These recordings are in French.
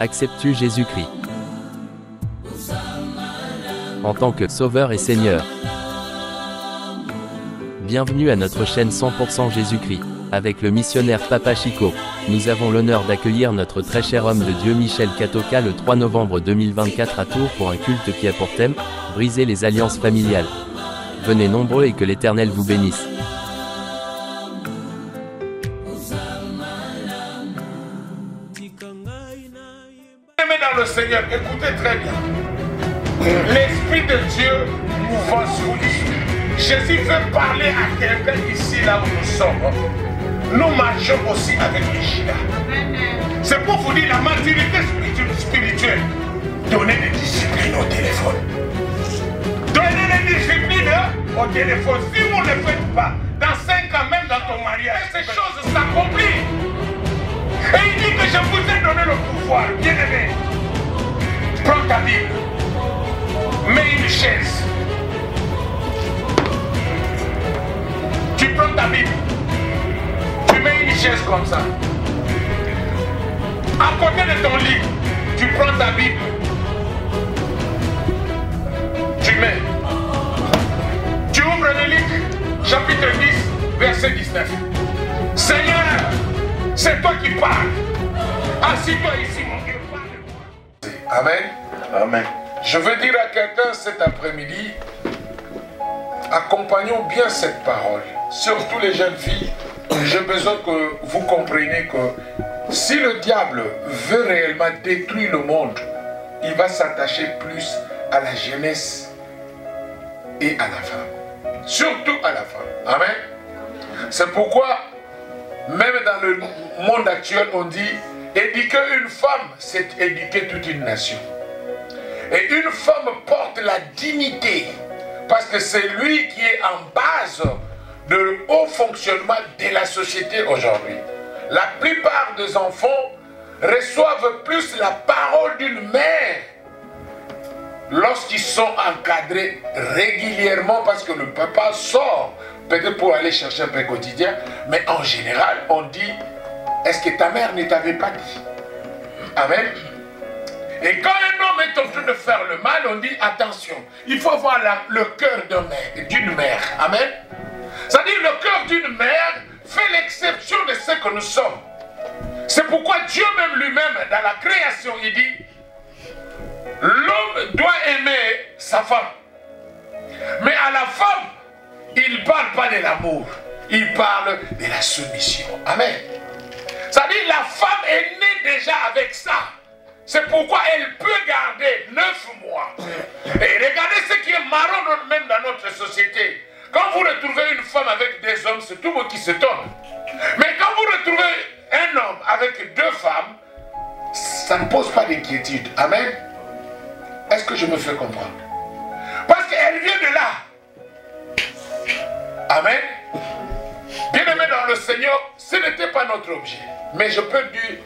Acceptes-tu Jésus-Christ en tant que Sauveur et Seigneur? Bienvenue à notre chaîne 100% Jésus-Christ. Avec le missionnaire Papa Chico, nous avons l'honneur d'accueillir notre très cher homme de Dieu Michel Katoka le 3 novembre 2024 à Tours pour un culte qui a pour thème « Briser les alliances familiales ». Venez nombreux et que l'Éternel vous bénisse. Aimés dans le Seigneur, écoutez très bien. L'Esprit de Dieu nous va sur ici. Jésus veut parler à quelqu'un ici, là où nous sommes. Nous marchons aussi avec les Gila. C'est pour vous dire la maturité spirituelle. Donnez des disciplines au téléphone. Donnez des disciplines au téléphone. Si vous ne le faites pas, dans 5 ans, même dans ton mariage, ces choses s'accomplissent. Et il dit que je vous ai donné le pouvoir. Bien-aimé, prends ta Bible. Mets une chaise. Tu prends ta Bible. Tu mets une chaise comme ça. À côté de ton lit, tu prends ta Bible. Tu mets. Tu ouvres le livre, chapitre 10, verset 19. Seigneur, c'est toi qui parles. Assis-toi ici, mon Dieu, parle-moi. Amen. Amen. Je veux dire à quelqu'un cet après-midi, accompagnons bien cette parole. Surtout les jeunes filles, j'ai besoin que vous compreniez que si le diable veut réellement détruire le monde, il va s'attacher plus à la jeunesse et à la femme. Surtout à la femme. Amen. C'est pourquoi, même dans le monde actuel, on dit éduquer une femme, c'est éduquer toute une nation. Et une femme porte la dignité parce que c'est lui qui est en base de haut fonctionnement de la société aujourd'hui. La plupart des enfants reçoivent plus la parole d'une mère lorsqu'ils sont encadrés régulièrement parce que le papa sort peut-être pour aller chercher un peu quotidien, mais en général on dit est-ce que ta mère ne t'avait pas dit? Amen. Et quand un homme est en train de faire le mal, on dit attention, il faut avoir le cœur d'une mère. Amen. C'est-à-dire le cœur d'une mère fait l'exception de ce que nous sommes. C'est pourquoi Dieu même lui-même, dans la création, il dit l'homme doit aimer sa femme. Mais à la femme, il ne parle pas de l'amour, il parle de la soumission. Amen. C'est-à-dire la femme est née déjà avec ça. C'est pourquoi elle peut garder 9 mois. Et regardez ce qui est marrant même dans notre société. Quand vous retrouvez une femme avec des hommes, c'est tout le monde qui s'étonne. Mais quand vous retrouvez un homme avec 2 femmes, ça ne pose pas d'inquiétude. Amen. Est-ce que je me fais comprendre? Parce qu'elle vient de là. Amen. Bien-aimé dans le Seigneur, ce n'était pas notre objet. Mais je peux dire,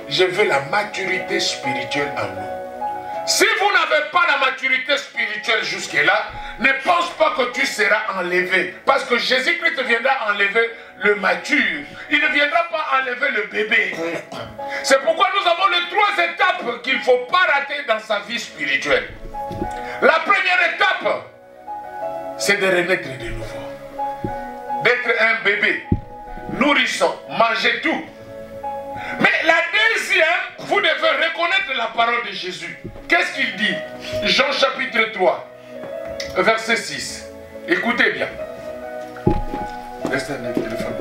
je veux la maturité spirituelle en nous. Si vous n'avez pas la maturité spirituelle jusque-là, ne pense pas que tu seras enlevé. Parce que Jésus-Christ viendra enlever le mature. Il ne viendra pas enlever le bébé. C'est pourquoi nous avons les 3 étapes qu'il ne faut pas rater dans sa vie spirituelle. La première étape, c'est de renaître de nouveau. D'être un bébé, nourrissant, manger tout. Mais la deuxième, vous devez reconnaître la parole de Jésus. Qu'est-ce qu'il dit? Jean chapitre 3, verset 6. Écoutez bien. Laissez le téléphone.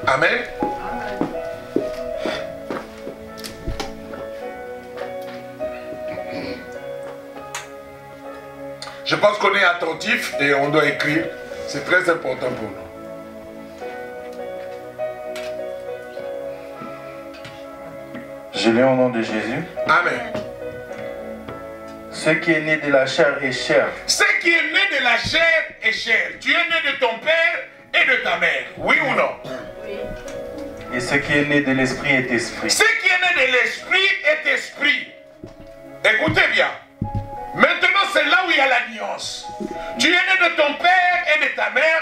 Amen. Je pense qu'on est attentif et on doit écrire. C'est très important pour nous. Je lis au nom de Jésus. Amen. Ce qui est né de la chair est chair. Ce qui est né de la chair est chair. Tu es né de ton père et de ta mère. Oui ou non? Oui. Et ce qui est né de l'esprit est esprit. Ce qui est né de l'esprit est esprit. Écoutez bien. Maintenant, c'est là où il y a la nuance. Tu es né de ton père et de ta mère.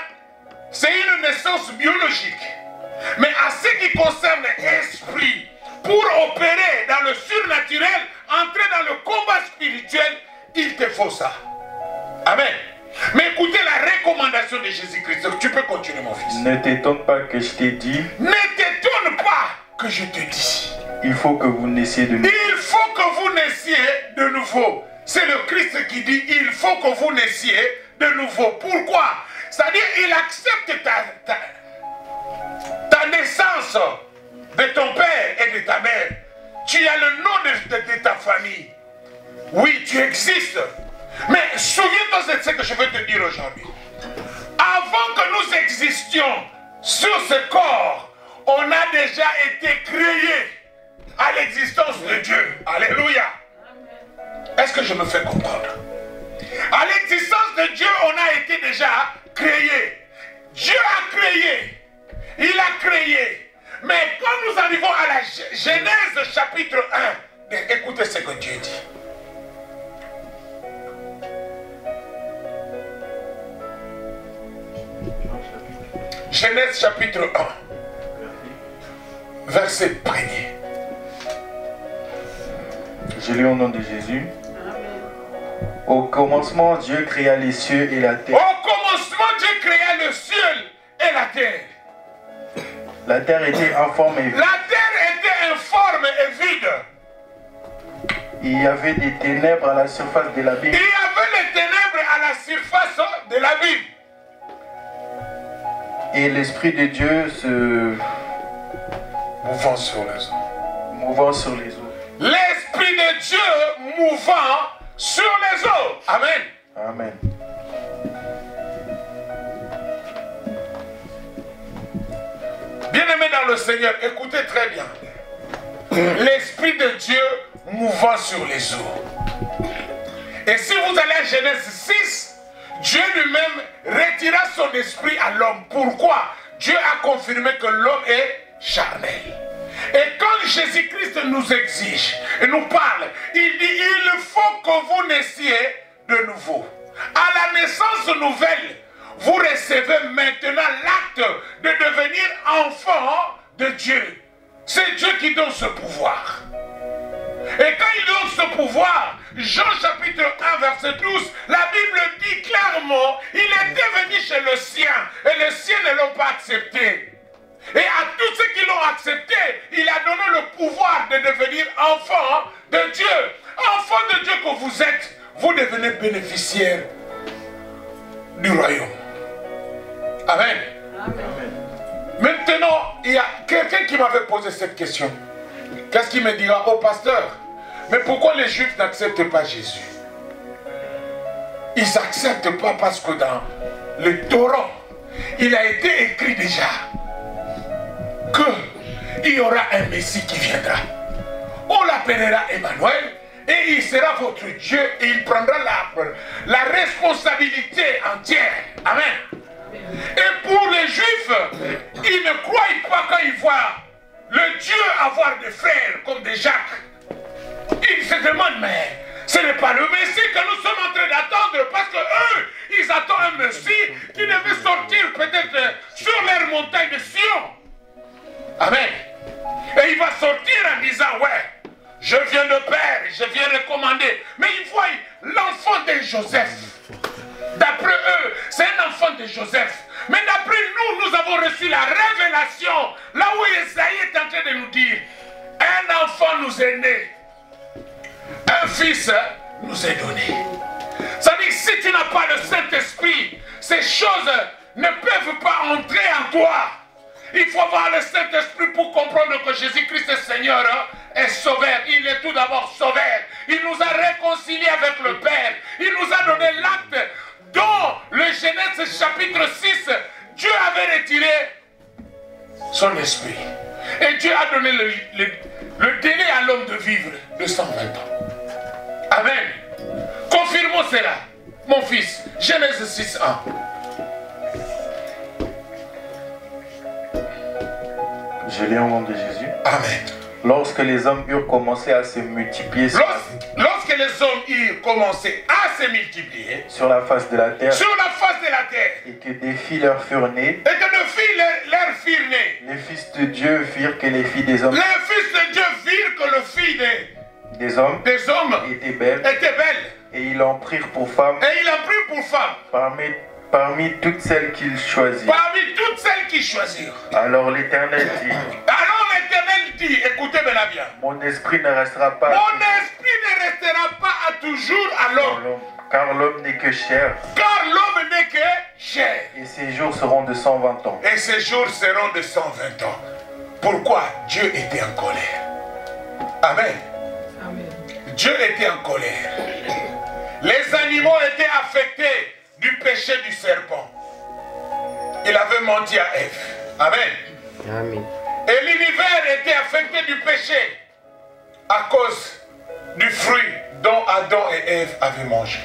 C'est une naissance biologique. Mais à ce qui concerne l'esprit, pour le surnaturel, entrer dans le combat spirituel, il te faut ça. Amen. Mais écoutez la recommandation de Jésus-Christ. Tu peux continuer, mon fils. Ne t'étonne pas que je t'ai dit. Ne t'étonne pas que je te dis. Il faut que vous naissiez de nouveau. Il faut que vous naissiez de nouveau. C'est le Christ qui dit, il faut que vous naissiez de nouveau. Pourquoi? C'est-à-dire, il accepte ta naissance de ton père et de ta mère. Tu as le nom de ta famille. Oui, tu existes. Mais souviens-toi de ce que je veux te dire aujourd'hui. Avant que nous existions sur ce corps, on a déjà été créés à l'existence de Dieu. Alléluia. Est-ce que je me fais comprendre? À l'existence de Dieu, on a été déjà créés. Dieu a créé. Il a créé. Mais quand nous arrivons à la Genèse chapitre 1, écoutez ce que Dieu dit. Genèse chapitre 1, verset 1er. Je lis au nom de Jésus. Au commencement, Dieu créa les cieux et la terre. Au commencement, Dieu créa le ciel et la terre. La terre était informe et vide. La terre était informe et vide. Il y avait des ténèbres à la surface de l'abîme. Il y avait des ténèbres à la surface de l'abîme. Et l'Esprit de Dieu se mouvant sur les eaux. L'Esprit de Dieu mouvant sur les eaux. Amen. Amen. Bien-aimés dans le Seigneur, écoutez très bien. L'Esprit de Dieu mouvant sur les eaux. Et si vous allez à Genèse 6, Dieu lui-même retira son esprit à l'homme. Pourquoi? Dieu a confirmé que l'homme est charnel. Et quand Jésus-Christ nous exige et nous parle, il dit, il faut que vous naissiez de nouveau. À la naissance nouvelle, vous recevez maintenant l'acte de devenir enfant de Dieu. C'est Dieu qui donne ce pouvoir. Et quand il donne ce pouvoir, Jean chapitre 1 verset 12, la Bible dit clairement, il était venu chez le sien et les siens ne l'ont pas accepté. Et à tous ceux qui l'ont accepté, il a donné le pouvoir de devenir enfant de Dieu. Enfant de Dieu que vous êtes, vous devenez bénéficiaire du royaume. Amen. Amen. Maintenant, il y a quelqu'un qui m'avait posé cette question. Qu'est-ce qu'il me dira? Oh pasteur, mais pourquoi les Juifs n'acceptent pas Jésus? Ils n'acceptent pas parce que dans le Torah, il a été écrit déjà qu'il y aura un Messie qui viendra. On l'appellera Emmanuel et il sera votre Dieu et il prendra la responsabilité entière. Amen. Et pour les Juifs, ils ne croient pas quand ils voient le Dieu avoir des frères comme des Jacques. Ils se demandent, mais ce n'est pas le Messie que nous sommes en train d'attendre, parce que eux, ils attendent un Messie qui devait sortir peut-être sur leur montagne de Sion. Amen. Et il va sortir en disant, ouais, je viens de Père, je viens recommander. Mais ils voient l'enfant de Joseph. D'après eux, c'est un enfant de Joseph. Mais d'après nous, nous avons reçu la révélation, là où Esaïe est en train de nous dire, un enfant nous est né, un fils nous est donné. Ça dit, si tu n'as pas le Saint-Esprit, ces choses ne peuvent pas entrer en toi. Il faut avoir le Saint-Esprit pour comprendre que Jésus-Christ est Seigneur, est sauveur. Il est tout d'abord sauveur. Il nous a réconciliés avec le Père. Il nous a donné l'acte dont le Genèse chapitre 6, Dieu avait retiré son esprit. Et Dieu a donné le délai à l'homme de vivre de 120 ans. Amen. Confirmons cela, mon fils. Genèse 6, 1. Je lis au nom de Jésus. Amen. Lorsque les hommes eurent commencé à se multiplier lorsque les hommes eurent commencé à se multiplier sur la face de la terre, et que des filles leur furent nées, leur firent nées, les fils de Dieu virent que les filles des hommes les fils de Dieu virent que le fils filles des hommes étaient belles. Et ils en prirent pour femmes. Parmi toutes celles qu'ils choisirent. Alors l'Éternel dit, écoutez bien. Mon esprit ne restera pas à toujours à l'homme. Car l'homme n'est que chair. Et ses jours seront de 120 ans. Pourquoi Dieu était en colère? Amen. Dieu était en colère. Les animaux étaient affectés du péché du serpent. Il avait menti à Ève. Amen. Et l'univers était affecté du péché à cause du fruit dont Adam et Ève avaient mangé.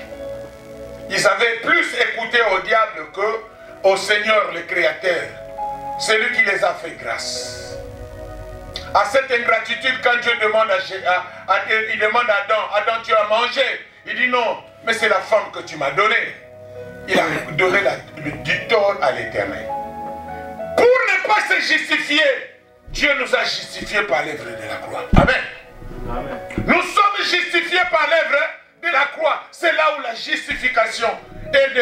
Ils avaient plus écouté au diable que au Seigneur le Créateur, celui qui les a fait grâce. À cette ingratitude, quand Dieu demande il demande à Adam, tu as mangé? Il dit non, mais c'est la femme que tu m'as donnée. Il a donné du tort à l'Éternel. Pour ne pas se justifier, Dieu nous a justifiés par l'œuvre de la croix. Amen. Nous sommes justifiés par l'œuvre de la croix. C'est là où la justification est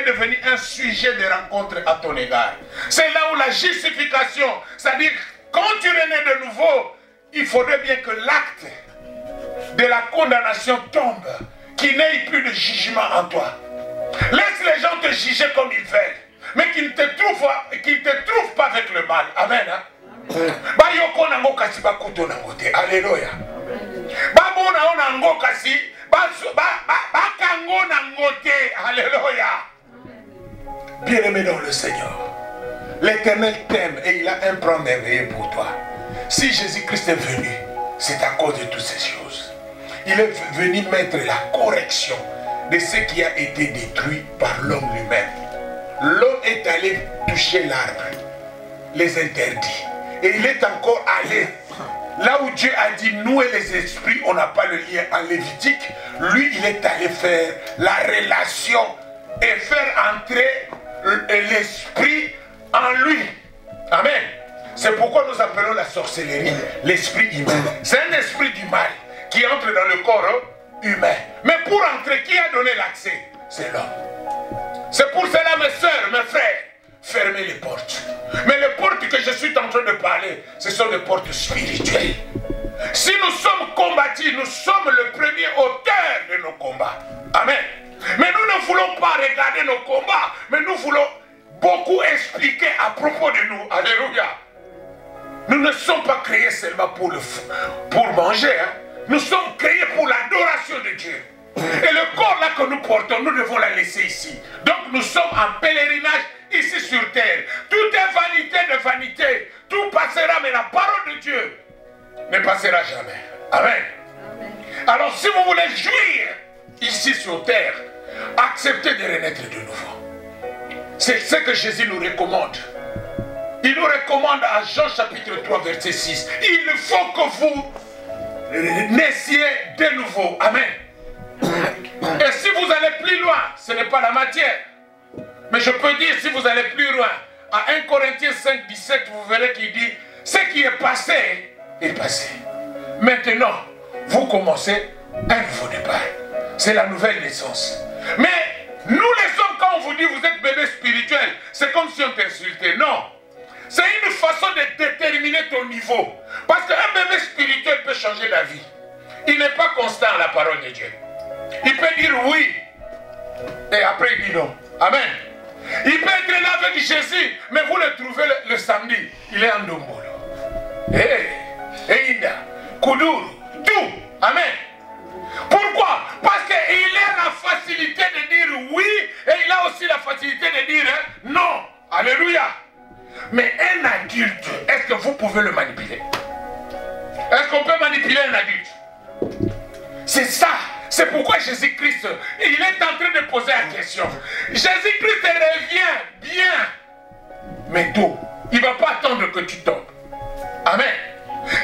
devenue un sujet de rencontre à ton égard. C'est là où la justification, c'est-à-dire quand tu renais de nouveau, il faudrait bien que l'acte de la condamnation tombe, qu'il n'y ait plus de jugement en toi. Laisse les gens te juger comme ils veulent, mais qu'ils ne te trouvent pas avec le mal. Amen. Alléluia. Alléluia. Bien-aimé dans le Seigneur, l'Éternel t'aime et il a un plan merveilleux pour toi. Si Jésus-Christ est venu, c'est à cause de toutes ces choses. Il est venu mettre la correction de ce qui a été détruit par l'homme lui-même. L'homme est allé toucher l'arbre, les interdits. Et il est encore allé là où Dieu a dit nous et les esprits, on n'a pas le lien en Lévitique. Lui, il est allé faire la relation et faire entrer l'esprit en lui. Amen. C'est pourquoi nous appelons la sorcellerie l'esprit humain. C'est un esprit du mal qui entre dans le corps humain. Mais pour entrer, qui a donné l'accès? C'est l'homme. C'est pour cela, mes soeurs, mes frères, fermez les portes. Mais les portes que je suis en train de parler, ce sont des portes spirituelles. Si nous sommes combattus, nous sommes le premier auteur de nos combats. Amen. Mais nous ne voulons pas regarder nos combats, mais nous voulons beaucoup expliquer à propos de nous. Alléluia. Nous ne sommes pas créés seulement pour manger. Hein. Nous sommes créés pour l'adoration de Dieu. Et le corps là que nous portons, nous devons la laisser ici. Donc nous sommes en pèlerinage ici sur terre. Tout est vanité de vanité. Tout passera, mais la parole de Dieu ne passera jamais. Amen. Amen. Alors si vous voulez jouir ici sur terre, acceptez de renaître de nouveau. C'est ce que Jésus nous recommande. Il nous recommande à Jean chapitre 3 verset 6. Il faut que vous naissiez de nouveau. Amen. Et si vous allez plus loin, ce n'est pas la matière. Mais je peux dire, si vous allez plus loin, à 1 Corinthiens 5, 17, vous verrez qu'il dit, ce qui est passé, est passé. Maintenant, vous commencez un nouveau départ. C'est la nouvelle naissance. Mais nous les hommes, quand on vous dit, vous êtes bébé spirituel, c'est comme si on t'insultait. Non. C'est une façon de déterminer ton niveau. Parce qu'un bébé spirituel peut changer d'avis. Il n'est pas constant à la parole de Dieu. Il peut dire oui, et après il dit non. Amen. Il peut être là avec Jésus, mais vous le trouvez le samedi, il est en Dombolo. Inda, Kuduru, tout. Amen. Pourquoi? Parce qu'il a la facilité de dire oui, et il a aussi la facilité de dire non. Alléluia. Mais un adulte, est-ce que vous pouvez le manipuler? Est-ce qu'on peut manipuler un adulte? C'est ça. C'est pourquoi Jésus-Christ, il est en train de poser la question. Jésus-Christ revient bien. Mais d'où? Il ne va pas attendre que tu tombes. Amen.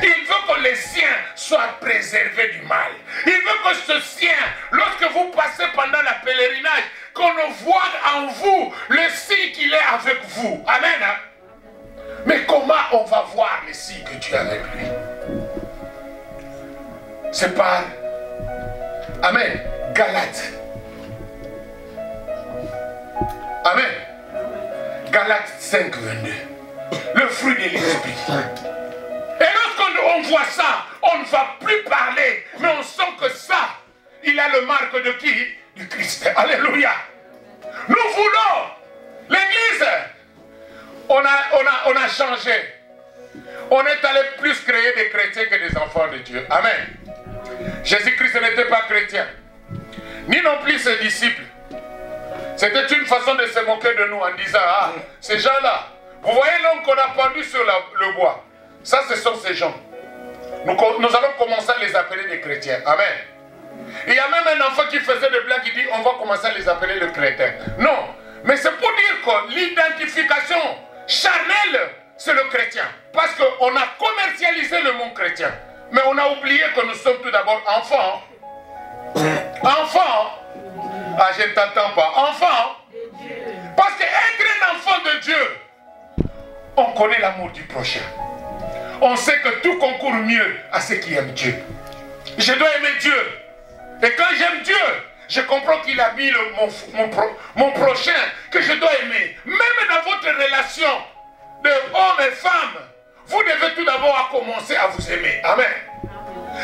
Il veut que les siens soient préservés du mal. Il veut que ce sien, lorsque vous passez pendant la pèlerinage, qu'on voit en vous le signe qu'il est avec vous. Amen. Hein? Mais comment on va voir le signe que tu es avec lui? c'est par, amen, Galates. Amen. Galates 5, 22. Le fruit de l'esprit. Et lorsqu'on voit ça, on ne va plus parler, mais on sent que ça, il a le marque de qui? Du Christ. Alléluia. Nous voulons, l'église, on a changé. On est allé plus créer des chrétiens que des enfants de Dieu. Amen. Jésus-Christ n'était pas chrétien, ni non plus ses disciples. C'était une façon de se moquer de nous en disant, ah, ces gens-là, vous voyez l'homme qu'on a pendu sur le bois. Ça, ce sont ces gens. Nous allons commencer à les appeler des chrétiens. Amen. Il y a même un enfant qui faisait des blagues, qui dit, on va commencer à les appeler le chrétien. Non, mais c'est pour dire que l'identification charnelle, c'est le chrétien. Parce qu'on a commercialisé le mot chrétien. Mais on a oublié que nous sommes tout d'abord enfants. Enfants. Ah, je ne t'entends pas. Enfants. Parce qu'être un enfant de Dieu, on connaît l'amour du prochain. On sait que tout concourt mieux à ceux qui aiment Dieu. Je dois aimer Dieu. Et quand j'aime Dieu, je comprends qu'il a mis mon prochain que je dois aimer. Même dans votre relation de hommes et femmes, vous devez tout d'abord commencer à vous aimer. Amen.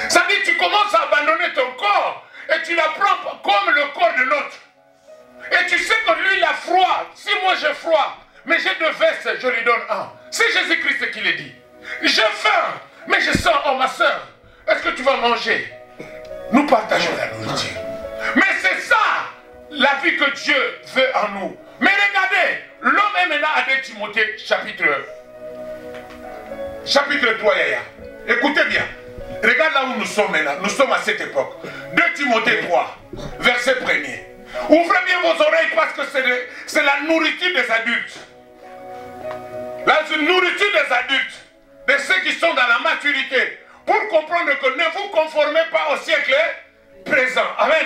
Ça dit que tu commences à abandonner ton corps et tu la prends comme le corps de l'autre. Et tu sais que lui il a froid. Si moi j'ai froid, mais j'ai 2 vestes, je lui donne un. C'est Jésus-Christ qui le dit. J'ai faim, mais je sens, oh ma soeur, est-ce que tu vas manger? Nous partageons la nourriture. Mais c'est ça la vie que Dieu veut en nous. Mais regardez, l'homme est maintenant à 2 Timothée chapitre 3, Yaya. Écoutez bien. Regarde là où nous sommes maintenant. Nous sommes à cette époque. 2 Timothée 3, verset 1er. Ouvrez bien vos oreilles parce que c'est la nourriture des adultes. La nourriture des adultes. De ceux qui sont dans la maturité. Pour comprendre que ne vous conformez pas au siècle présent. Amen.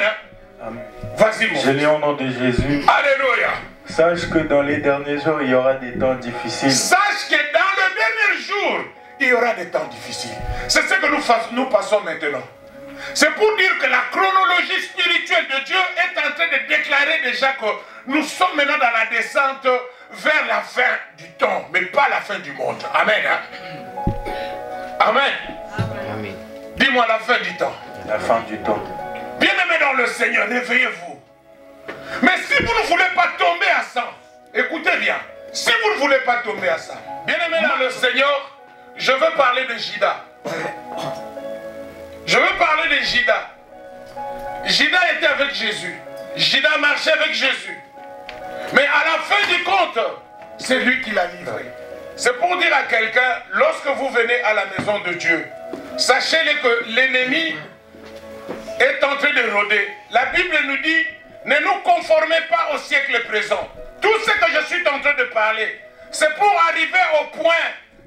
Amen. Vas-y, mon. Je lis au nom de Jésus. Alléluia. Sache que dans les derniers jours, il y aura des temps difficiles. Sache que dans le dernier jour, il y aura des temps difficiles. C'est ce que nous passons maintenant. C'est pour dire que la chronologie spirituelle de Dieu est en train de déclarer déjà que nous sommes maintenant dans la descente vers la fin du temps, mais pas la fin du monde. Amen. Hein? Amen. Amen. Dis-moi la fin du temps. La fin du temps. Bien-aimés dans le Seigneur, réveillez-vous. Mais si vous ne voulez pas tomber à ça, écoutez bien, si vous ne voulez pas tomber à ça, bien-aimés dans le Seigneur, je veux parler de Judas. Je veux parler de Judas. Judas était avec Jésus. Judas marchait avec Jésus. Mais à la fin du compte, c'est lui qui l'a livré. C'est pour dire à quelqu'un, lorsque vous venez à la maison de Dieu, sachez-le que l'ennemi est en train de rôder. La Bible nous dit, ne nous conformez pas au siècle présent. Tout ce que je suis en train de parler, c'est pour arriver au point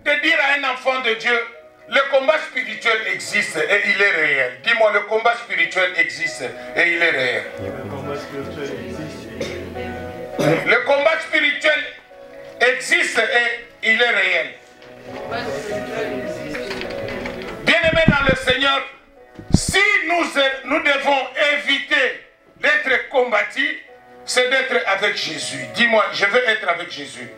de dire à un enfant de Dieu, le combat spirituel existe et il est réel. Dis-moi, le combat spirituel existe et il est réel. Le combat spirituel existe. Le combat spirituel existe et il est réel. Bien-aimés dans le Seigneur, si nous devons éviter d'être combattus, c'est d'être avec Jésus. Dis-moi, je veux être avec Jésus.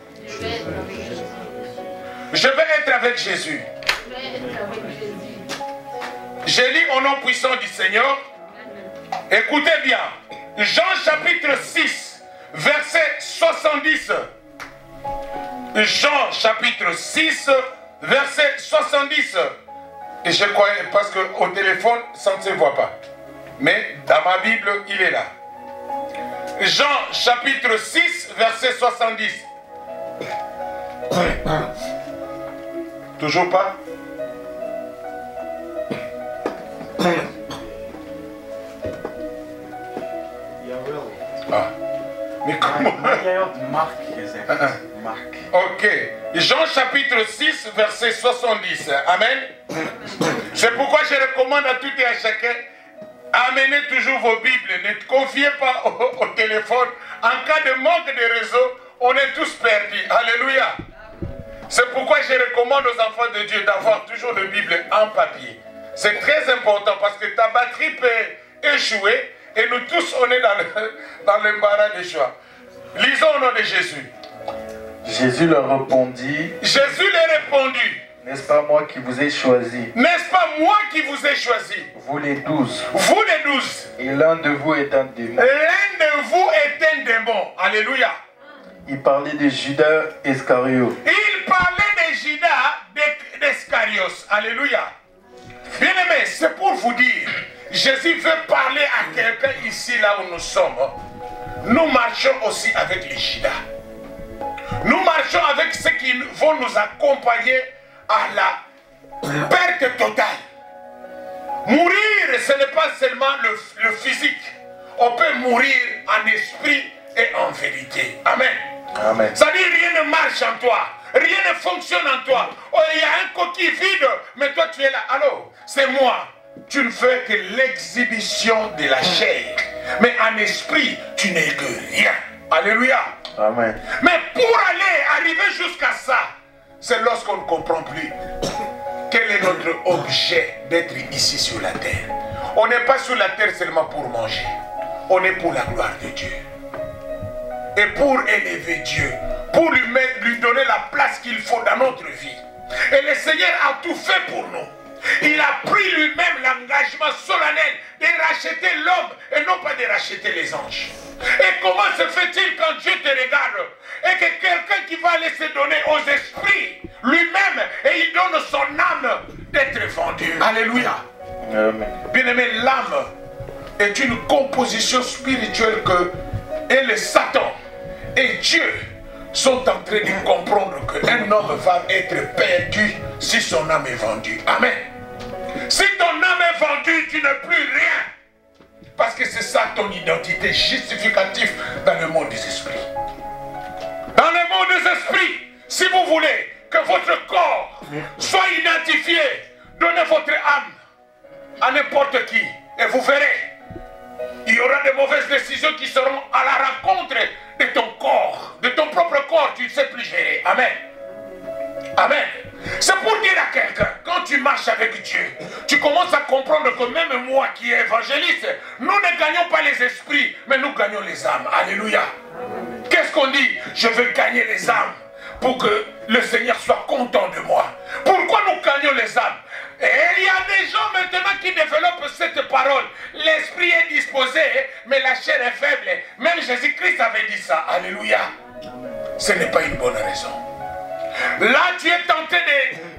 Je veux être avec Jésus. J'ai lu au nom puissant du Seigneur. Écoutez bien. Jean chapitre 6, verset 70. Jean chapitre 6, verset 70. Et je crois, parce qu'au téléphone, ça ne se voit pas. Mais dans ma Bible, il est là. Jean chapitre 6, verset 70. Toujours pas? Ah. Mais comment? Ok. Jean chapitre 6, verset 70. Amen. C'est pourquoi je recommande à tout et à chacun, amenez toujours vos Bibles. Ne confiez pas au téléphone. En cas de manque de réseau, on est tous perdus. Alléluia. C'est pourquoi je recommande aux enfants de Dieu d'avoir toujours de Bible en papier. C'est très important parce que ta batterie peut échouer et nous tous on est dans l'embarras des choix. Lisons au nom de Jésus. Jésus leur répondit. Jésus leur répondit. N'est-ce pas moi qui vous ai choisi? N'est-ce pas moi qui vous ai choisi? Vous les 12. Vous les 12. Et l'un de vous est un démon. L'un de vous est un démon. Alléluia. Il parlait de Judas Iscariot. Il parlait de Judas d'Iscariot. Alléluia. Bien aimé, c'est pour vous dire, Jésus veut parler à quelqu'un ici, là où nous sommes. Nous marchons aussi avec les Judas. Nous marchons avec ceux qui vont nous accompagner à la perte totale. Mourir, ce n'est pas seulement le physique. On peut mourir en esprit et en vérité. Amen. Amen. Ça dit rien ne marche en toi. Rien ne fonctionne en toi. Oh, il y a un coquille vide, mais toi tu es là. Alors, c'est moi. Tu ne fais que l'exhibition de la chair. Mais en esprit, tu n'es que rien. Alléluia. Amen. Mais pour arriver jusqu'à ça, c'est lorsqu'on ne comprend plus quel est notre objet d'être ici sur la terre. On n'est pas sur la terre seulement pour manger. On est pour la gloire de Dieu. Et pour élever Dieu. Pour lui donner la place qu'il faut dans notre vie. Et le Seigneur a tout fait pour nous. Il a pris lui-même l'engagement solennel de racheter l'homme et non pas de racheter les anges. Et comment se fait-il quand Dieu te regarde et que quelqu'un qui va aller se donner aux esprits lui-même et il donne son âme d'être vendu. Alléluia. Amen. Bien-aimé, l'âme est une composition spirituelle que et le Satan et Dieu sont en train de comprendre qu'un homme va être perdu si son âme est vendue. Amen. Si ton âme est vendue, tu n'es plus rien. Parce que c'est ça ton identité justificative dans le monde des esprits. Dans le monde des esprits, si vous voulez que votre corps soit identifié, donnez votre âme à n'importe qui et vous verrez. Il y aura de mauvaises décisions qui seront à la rencontre de ton corps, de ton propre corps, tu ne sais plus gérer. Amen. Amen. C'est pour dire à quelqu'un, quand tu marches avec Dieu, tu commences à comprendre que même moi qui est évangéliste, nous ne gagnons pas les esprits, mais nous gagnons les âmes. Alléluia. Qu'est-ce qu'on dit? Je veux gagner les âmes pour que le Seigneur soit content de moi. Pourquoi nous gagnons les âmes? Et il y a des gens maintenant qui développent cette parole. L'esprit est disposé, mais la chair est faible. Même Jésus-Christ avait dit ça. Alléluia. Ce n'est pas une bonne raison. Là, tu es tenté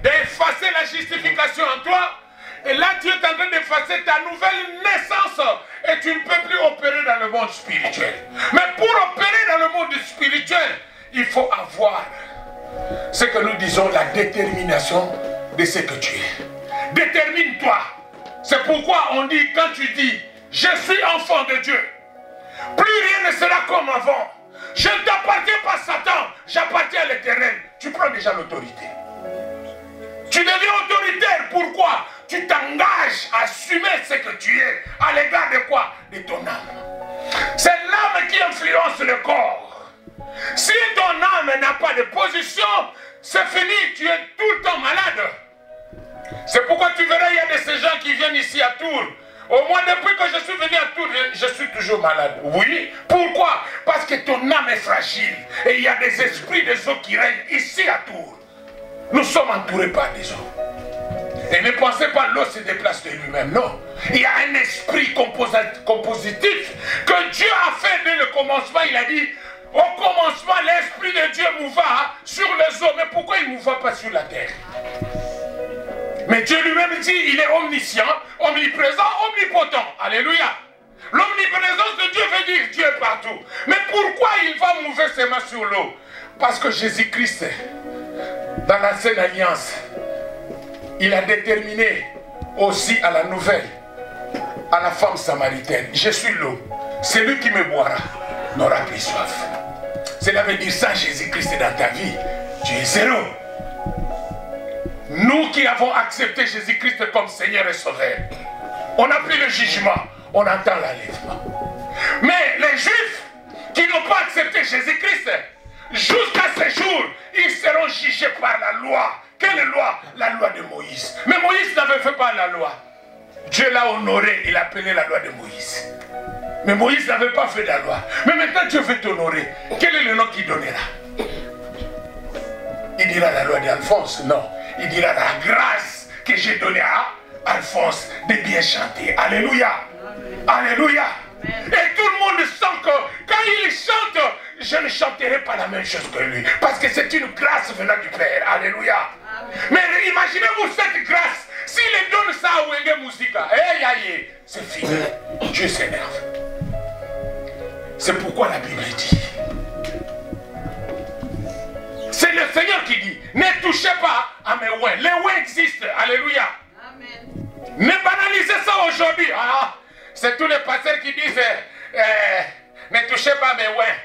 d'effacer la justification en toi. Et là, tu es en train d'effacer ta nouvelle naissance. Et tu ne peux plus opérer dans le monde spirituel. Mais pour opérer dans le monde spirituel, il faut avoir ce que nous disons la détermination de ce que tu es. Détermine-toi. C'est pourquoi on dit, quand tu dis, je suis enfant de Dieu, plus rien ne sera comme avant. Je ne t'appartiens pas Satan, j'appartiens à l'Éternel. Tu prends déjà l'autorité. Tu deviens autoritaire. Pourquoi? Tu t'engages à assumer ce que tu es. À l'égard de quoi? De ton âme. C'est l'âme qui influence le corps. Si ton âme n'a pas de position, c'est fini, tu es tout le temps malade. C'est pourquoi tu verras, il y a de ces gens qui viennent ici à Tours. Au moins depuis que je suis venu à Tours, je suis toujours malade. Oui. Pourquoi? Parce que ton âme est fragile. Et il y a des esprits des eaux qui règnent ici à Tours. Nous sommes entourés par des eaux. Et ne pensez pas l'eau se déplace de lui-même. Non. Il y a un esprit compositif que Dieu a fait dès le commencement. Il a dit, au commencement, l'esprit de Dieu mouva sur les eaux. Mais pourquoi il ne mouva pas sur la terre? Mais Dieu lui-même dit, il est omniscient, omniprésent, omnipotent. Alléluia. L'omniprésence de Dieu veut dire Dieu est partout. Mais pourquoi il va mouver ses mains sur l'eau? Parce que Jésus-Christ, dans l'ancienne alliance, il a déterminé aussi à la nouvelle, à la femme samaritaine, je suis l'eau. Celui qui me boira n'aura plus soif. Cela veut dire sans Jésus-Christ dans ta vie, tu es zéro. Nous qui avons accepté Jésus-Christ comme Seigneur et Sauveur, on n'a plus le jugement, on entend l'enlèvement. Mais les Juifs qui n'ont pas accepté Jésus-Christ, jusqu'à ce jour, ils seront jugés par la loi Quelle loi? La loi de Moïse. Mais Moïse n'avait fait pas la loi. Dieu l'a honoré, il a appelé la loi de Moïse. Mais Moïse n'avait pas fait la loi. Mais maintenant Dieu veut t'honorer. Quel est le nom qu'il donnera? Il dira la loi d'Alphonse? Non. Il dira la grâce que j'ai donnée à Alphonse de bien chanter. Alléluia. Alléluia. Et tout le monde sent que quand il chante, je ne chanterai pas la même chose que lui. Parce que c'est une grâce venant du Père. Alléluia. Mais imaginez-vous cette grâce. S'il donne ça à Wenge Musica, c'est fini. Dieu s'énerve. C'est pourquoi la Bible dit. C'est le Seigneur qui dit, ne touchez pas à mes ouins. Les ouins existent. Alléluia. Amen. Ne banalisez ça aujourd'hui. Ah, c'est tous les pasteurs qui disent, ne touchez pas à mes ouins.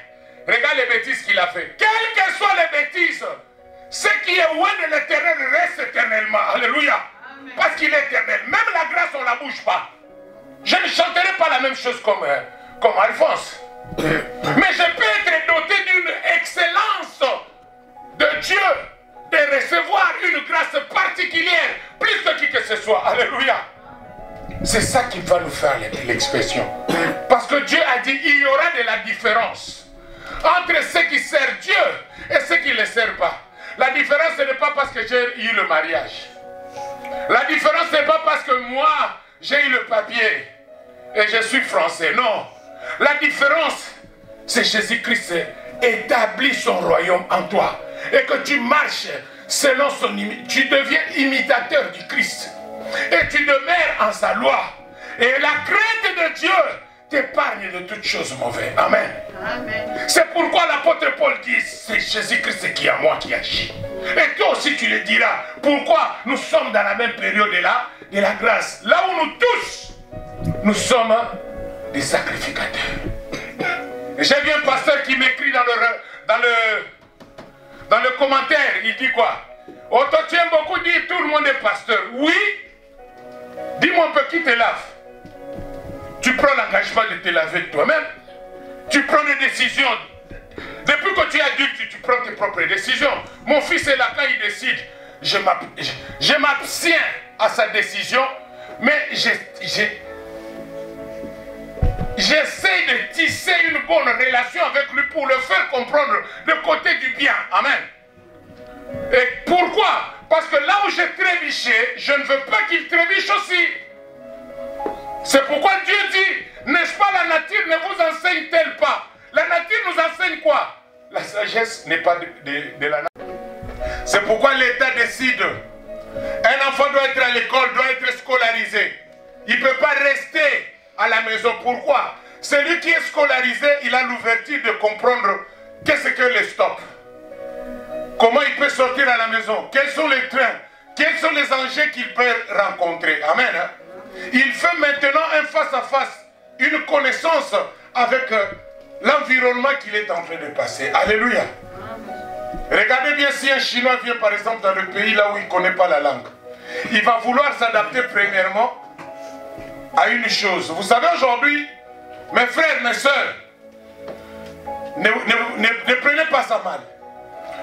Regarde les bêtises qu'il a fait. Quelles que soient les bêtises, ce qui est ouin de l'éternel reste éternellement. Alléluia. Amen. Parce qu'il est éternel. Même la grâce, on ne la bouge pas. Je ne chanterai pas la même chose comme Alphonse. Mais je peux être doté d'une excellence de Dieu, de recevoir une grâce particulière, plus que qui que ce soit. Alléluia. C'est ça qui va nous faire l'expression. Parce que Dieu a dit, il y aura de la différence entre ceux qui servent Dieu et ceux qui ne le servent pas. La différence, ce n'est pas parce que j'ai eu le mariage. La différence, ce n'est pas parce que moi, j'ai eu le papier et je suis français. Non. La différence, c'est Jésus-Christ établit son royaume en toi. Et que tu marches selon son tu deviens imitateur du Christ. Et tu demeures en sa loi. Et la crainte de Dieu t'épargne de toutes choses mauvaises. Amen. Amen. C'est pourquoi l'apôtre Paul dit, c'est Jésus-Christ qui est en moi qui agit. Et toi aussi tu le diras. Pourquoi nous sommes dans la même période de la grâce. Là où nous tous, nous sommes des sacrificateurs. J'ai vu un pasteur qui m'écrit dans le commentaire, il dit quoi? Oh, toi tu aimes beaucoup dire tout le monde est pasteur. Oui. Dis-moi un peu qui te lave. Tu prends l'engagement de te laver toi-même. Tu prends des décisions. Depuis que tu es adulte, tu prends tes propres décisions. Mon fils est là quand il décide. Je m'abstiens à sa décision. Mais j'essaie de tisser une bonne relation avec lui pour le faire comprendre le côté du bien. Amen. Et pourquoi? Parce que là où j'ai trébuché, je ne veux pas qu'il trébuche aussi. C'est pourquoi Dieu dit, n'est-ce pas la nature ne vous enseigne-t-elle pas? La nature nous enseigne quoi? La sagesse n'est pas de la nature. C'est pourquoi l'État décide. Un enfant doit être à l'école, doit être scolarisé. Il ne peut pas rester à la maison. Pourquoi? Celui qui est scolarisé, il a l'ouverture de comprendre qu'est-ce que le stop. Comment il peut sortir à la maison? Quels sont les trains? Quels sont les enjeux qu'il peut rencontrer? Amen. Hein? Il fait maintenant un face-à-face, une connaissance avec l'environnement qu'il est en train de passer. Alléluia. Regardez bien si un Chinois vient par exemple dans le pays là où il ne connaît pas la langue. Il va vouloir s'adapter premièrement à une chose. Vous savez aujourd'hui, mes frères, mes soeurs, ne prenez pas ça mal.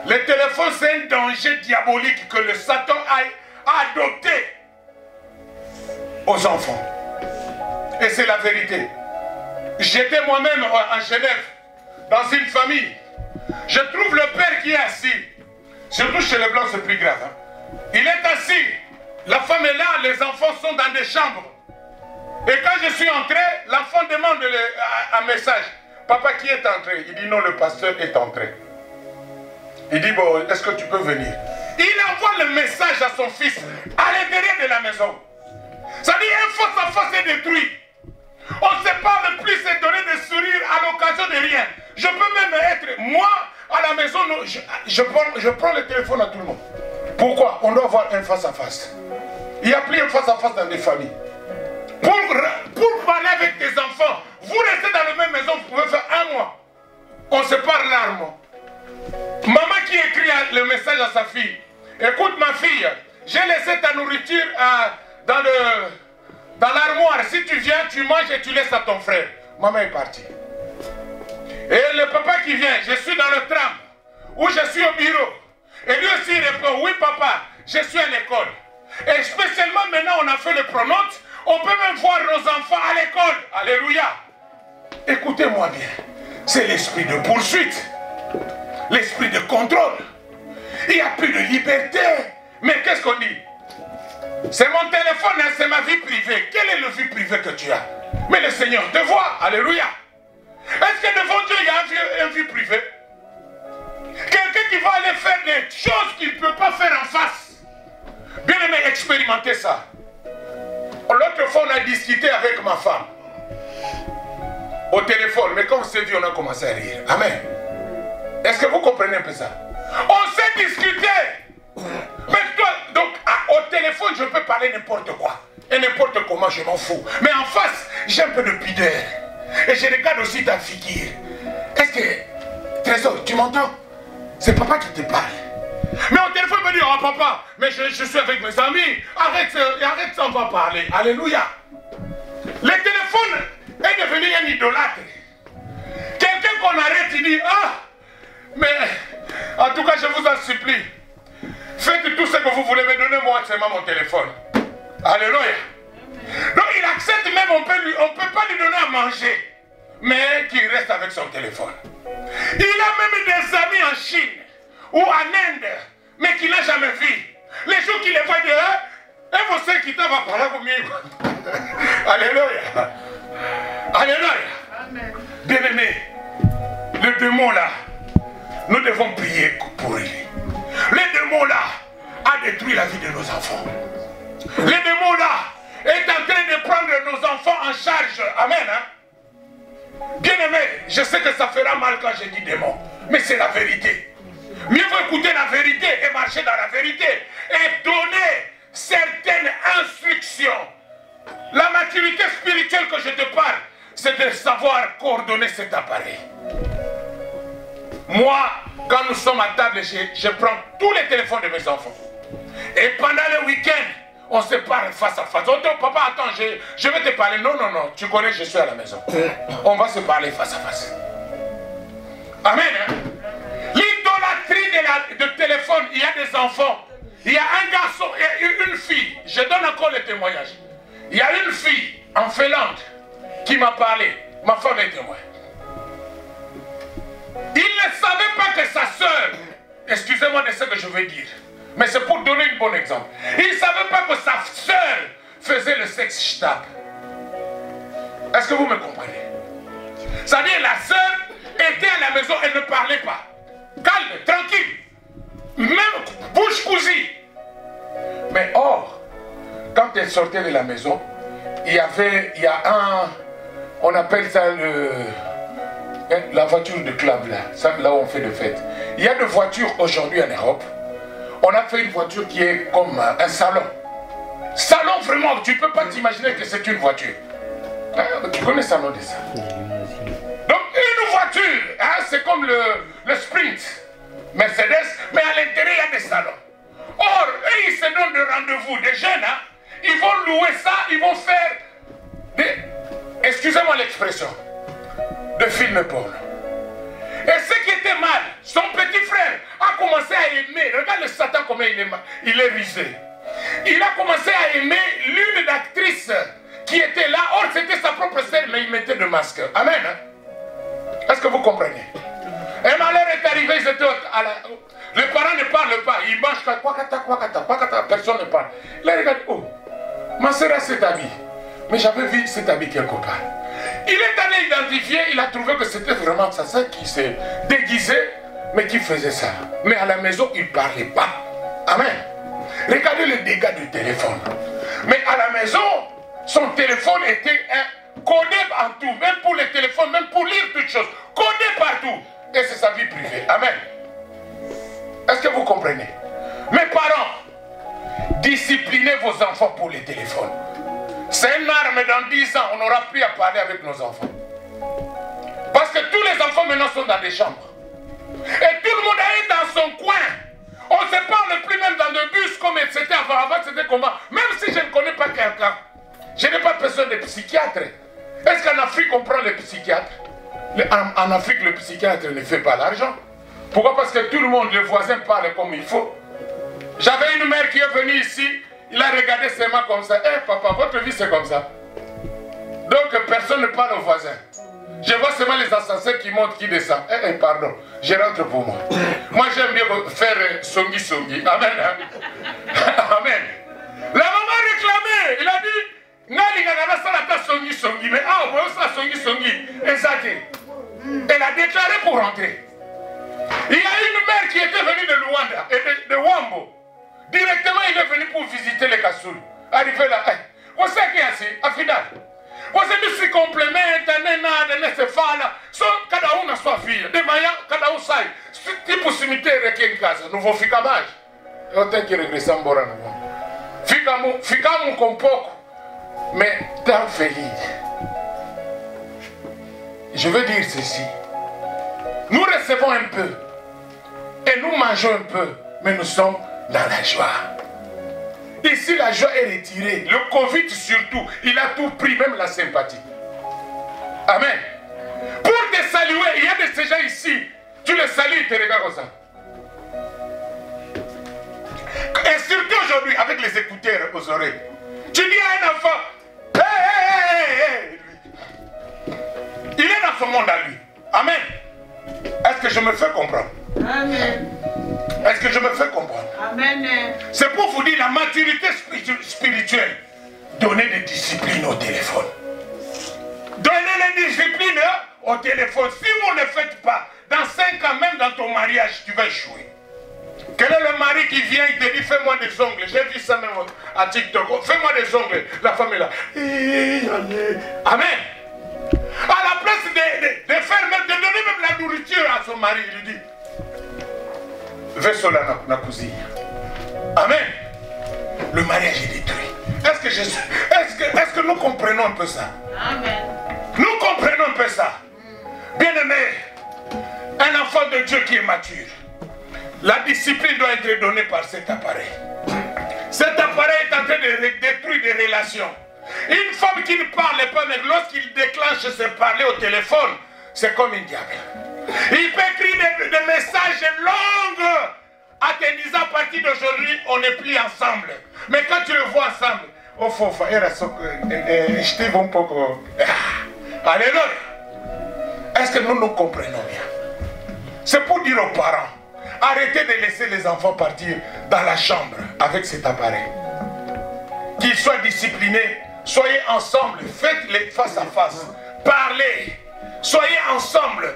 Le téléphone, c'est un danger diabolique que le Satan a adopté aux enfants. Et c'est la vérité. J'étais moi-même en Genève, dans une famille. Je trouve le père qui est assis. Surtout chez les Blancs, c'est plus grave. Hein. Il est assis. La femme est là, les enfants sont dans des chambres. Et quand je suis entré, l'enfant demande un message. Papa, qui est entré? Il dit non, le pasteur est entré. Il dit, bon, est-ce que tu peux venir? Il envoie le message à son fils à l'intérieur de la maison. Ça dit, un face-à-face est détruit. On ne sait pas le plus se donner des sourires à l'occasion de rien. Je peux même être, moi, à la maison, je prends le téléphone à tout le monde. Pourquoi? On doit avoir un face-à-face. Il n'y a plus un face-à-face dans les familles. Pour parler avec tes enfants, vous restez dans la même maison, vous pouvez faire un mois. On se parle rarement. Maman qui écrit le message à sa fille. Écoute ma fille, j'ai laissé ta nourriture dans l'armoire. Si tu viens, tu manges et tu laisses à ton frère. Maman est partie. Et le papa qui vient, je suis dans le tram, ou je suis au bureau. Et lui aussi il répond, oui papa, je suis à l'école. Et spécialement maintenant, on a fait le pronote. On peut même voir nos enfants à l'école. Alléluia. Écoutez-moi bien. C'est l'esprit de poursuite. L'esprit de contrôle. Il n'y a plus de liberté. Mais qu'est-ce qu'on dit? C'est mon téléphone, hein, c'est ma vie privée. Quelle est la vie privée que tu as? Mais le Seigneur te voit. Alléluia. Est-ce que devant Dieu, il y a une vie privée? Quelqu'un qui va aller faire des choses qu'il ne peut pas faire en face. Bien aimé, expérimentez ça. L'autre fois, on a discuté avec ma femme. Au téléphone, mais quand on s'est vu, on a commencé à rire. Amen. Est-ce que vous comprenez un peu ça? On s'est discuté. Mais toi, donc, au téléphone, je peux parler n'importe quoi. Et n'importe comment, je m'en fous. Mais en face, j'ai un peu de pudeur. Et je regarde aussi ta figure. Est-ce que, Trésor, tu m'entends? C'est papa qui te parle. Mais au téléphone, il me dit, oh papa, mais je suis avec mes amis. Arrête, ça, on va parler. Alléluia. Le téléphone est devenu un idolâtre. Quelqu'un qu'on arrête, il dit, ah, mais en tout cas, je vous en supplie. Faites tout ce que vous voulez, mais donnez-moi seulement mon téléphone. Alléluia. Donc il accepte même, on ne peut pas lui donner à manger, mais qu'il reste avec son téléphone. Il a même des amis en Chine ou en Inde, mais qu'il n'a jamais vu. Les jours qu'il les voit dehors, et vous savez qu'il va parler conmigo. Alléluia. Alléluia. Bien-aimé, le démon là, nous devons prier pour lui. Le démon là a détruit la vie de nos enfants. Le démon là est en train de prendre nos enfants en charge. Amen. Hein? Bien aimé, je sais que ça fera mal quand je dis démon, mais c'est la vérité. Mieux vaut écouter la vérité et marcher dans la vérité et donner certaines instructions. La maturité spirituelle que je te parle, c'est de savoir coordonner cet appareil. Moi, quand nous sommes à table, je prends tous les téléphones de mes enfants. Et pendant le week-end, on se parle face à face. On dit, papa, attends, je vais te parler. Non, non, non, tu connais, je suis à la maison. On va se parler face à face. Amen. Hein? L'idolâtrie de téléphone, il y a des enfants. Il y a un garçon et une fille. Je donne encore le témoignage. Il y a une fille en Finlande qui m'a parlé. Ma femme est témoin. Il ne savait pas que sa soeur, excusez-moi de ce que je veux dire, mais c'est pour donner un bon exemple. Il ne savait pas que sa soeur faisait le sexe tape. Est-ce que vous me comprenez? C'est-à-dire la soeur était à la maison, elle ne parlait pas. Calme, tranquille. Même bouche cousue. Mais or, quand elle sortait de la maison, il y a un, on appelle ça la voiture de club là où on fait de fête. Il y a des voitures aujourd'hui en Europe. On a fait une voiture qui est comme un salon. Salon vraiment, tu ne peux pas t'imaginer que c'est une voiture. Tu connais ça, nom de ça? Donc une voiture, hein, c'est comme le Sprint, Mercedes, mais à l'intérieur il y a des salons. Or, eux, ils se donnent des rendez-vous, des jeunes, hein, ils vont louer ça, ils vont faire des, excusez-moi l'expression, de films porno. Et ce qui était mal, son petit frère a commencé à aimer, regarde le Satan comment il est rusé. Il a commencé à aimer l'une d'actrices qui était là, or c'était sa propre sœur, mais il mettait de masque. Amen. Hein? Est-ce que vous comprenez? Un malheur est arrivé, ils étaient les parents ne parlent pas, ils mangent quoi, personne ne parle. Il a regardé, oh, ma sœur a cet habit, mais j'avais vu cet habit quelque part. Il est allé identifier, il a trouvé que c'était vraiment sa sœur qui s'est déguisée, mais qui faisait ça. Mais à la maison, il ne parlait pas. Amen. Regardez le dégât du téléphone. Mais à la maison, son téléphone était codé en tout, même pour les téléphones, même pour lire toutes choses, codé partout. Et c'est sa vie privée. Amen. Est-ce que vous comprenez? Mes parents, disciplinez vos enfants pour les téléphones. C'est une arme, dans 10 ans, on n'aura plus à parler avec nos enfants. Parce que tous les enfants maintenant sont dans des chambres. Et tout le monde est dans son coin. On ne se parle plus même dans le bus comme c'était avant. Avant c'était comment? Même si je ne connais pas quelqu'un, je n'ai pas besoin de psychiatre. Est-ce qu'en Afrique on prend les psychiatres? En Afrique le psychiatre ne fait pas l'argent. Pourquoi? Parce que tout le monde, le voisin parle comme il faut. J'avais une mère qui est venue ici, il a regardé ses mains comme ça. Eh papa, votre vie c'est comme ça. Donc personne ne parle aux voisins. Je vois seulement les ascenseurs qui montent, qui descendent. Pardon, je rentre pour moi. Moi j'aime bien faire songi songi. Amen. Amen. La maman réclamait, il a dit, Nali Gagana Salata songi songi, mais ça songi songi. Elle a déclaré pour rentrer. Il y a une mère qui était venue de Luanda et de Wambo. Directement, il est venu pour visiter les Kassoul. Arrivé là, vous savez qui est assis, Afidal. Vous savez si complément, nada, nesse fala, só cada na sua filha. De manhã, cada sai. Tipo cemitério aqui em casa, não vou ficar mais. Eu tenho que regressar embora. Ficamos com pouco, mais tão feliz. Je veux dire ceci. Nous recevons un peu et nous mangeons un peu, mais nous sommes dans la joie. Ici, la joie est retirée. Le Covid surtout, il a tout pris, même la sympathie. Amen. Pour te saluer, il y a de ces gens ici, tu les salues, ils te regardent comme ça. Et surtout aujourd'hui, avec les écouteurs aux oreilles, tu dis à un enfant, hey, il est dans son monde à lui. Amen. Est-ce que je me fais comprendre? Amen. Est-ce que je me fais comprendre? Amen. C'est pour vous dire la maturité spirituelle. Donnez des disciplines au téléphone. Donnez les disciplines au téléphone. Si vous ne le faites pas, dans 5 ans, même dans ton mariage, tu vas échouer. Quel est le mari qui vient, il te dit fais-moi des ongles? J'ai vu ça même à TikTok. Fais-moi des ongles. La femme est là. Amen. À la place de faire même, de donner même la nourriture à son mari, il lui dit Vesola na cousine. Amen. Le mariage est détruit. Est-ce que nous comprenons un peu ça? Amen. Nous comprenons un peu ça. Bien-aimé, un enfant de Dieu qui est mature, la discipline doit être donnée par cet appareil. Cet appareil est en train de détruire des relations. Une femme qui ne parle pas, mais lorsqu'il déclenche ses parler au téléphone, c'est comme un diable. Il peut écrire des messages longs à te disant à partir d'aujourd'hui, on n'est plus ensemble. Mais quand tu le vois ensemble, oh fofa, je te vois un peu. Alléluia. Est-ce que nous comprenons bien? C'est pour dire aux parents, arrêtez de laisser les enfants partir dans la chambre avec cet appareil. Qu'ils soient disciplinés, soyez ensemble, faites-les face à face, parlez, soyez ensemble.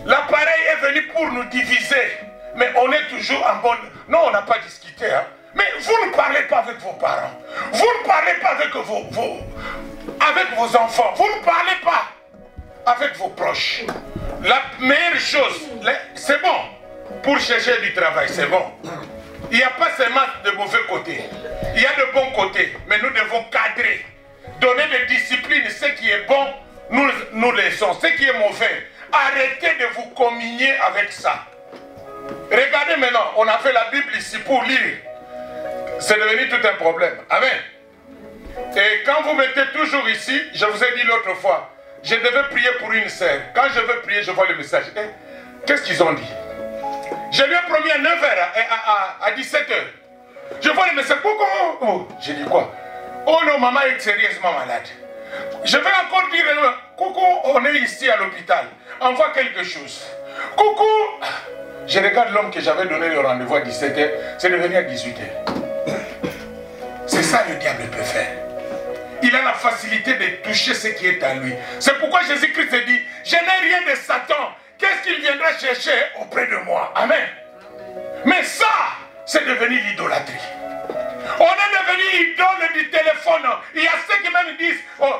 L'appareil est venu pour nous diviser, mais on est toujours en bonne... Non, on n'a pas discuté, hein. Mais vous ne parlez pas avec vos parents, vous ne parlez pas avec vos enfants, vous ne parlez pas avec vos proches. La meilleure chose, c'est bon, pour chercher du travail, c'est bon. Il n'y a pas seulement de mauvais côtés, il y a de bons côtés, mais nous devons cadrer, donner des disciplines. Ce qui est bon, nous laissons. Ce qui est mauvais, arrêtez de vous communier avec ça. Regardez maintenant, on a fait la Bible ici pour lire. C'est devenu tout un problème. Amen. Et quand vous mettez toujours ici, je vous ai dit l'autre fois, je devais prier pour une sœur. Quand je veux prier, je vois le message. Qu'est-ce qu'ils ont dit? Je lui ai promis à 9h, à 17h. Je vois le message. Coucou. J'ai dit quoi? Oh non, maman est sérieusement malade. Je vais encore dire, coucou, on est ici à l'hôpital. Envoie quelque chose. Coucou. Je regarde l'homme que j'avais donné le rendez-vous à 17h. C'est devenu à 18h. C'est ça le diable peut faire. Il a la facilité de toucher ce qui est à lui. C'est pourquoi Jésus-Christ dit, je n'ai rien de Satan. Qu'est-ce qu'il viendra chercher auprès de moi? Amen. Mais ça, c'est devenu l'idolâtrie. On est devenu idole du téléphone. Il y a ceux qui même disent, oh,